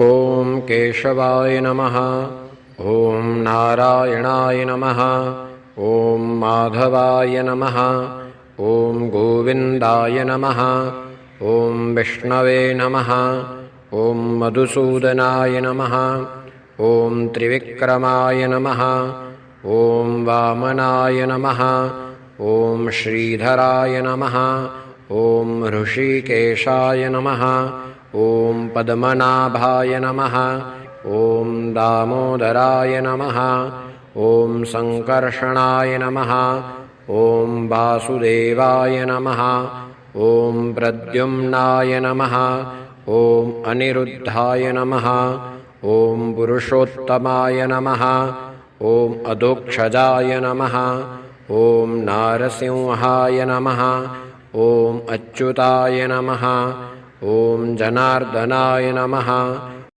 ॐ केशवाय नमः। ॐ नारायणाय नमः। ॐ माधवाय नमः। ॐ गोविन्दाय नमः। ॐ विष्णवे नमः। ॐ मधुसूदनाय नमः। ॐ त्रिविक्रमाय नमः। ॐ वामनाय नमः। ॐ श्रीधराय नमः। ॐ ऋषिकेशाय नमः। ॐ पद्मनाभाय नमः। ॐ दामोदराय नमः। ॐ सङ्कर्षणाय नमः। ॐ वासुदेवाय नमः। ॐ प्रद्युम्नाय नमः। ॐ अनिरुद्धाय नमः। ॐ पुरुषोत्तमाय नमः। ॐ अधोक्षजाय नमः। ॐ नारसिंहाय नमः। ॐ अच्युताय नमः। ॐ जनार्दनाय नमः।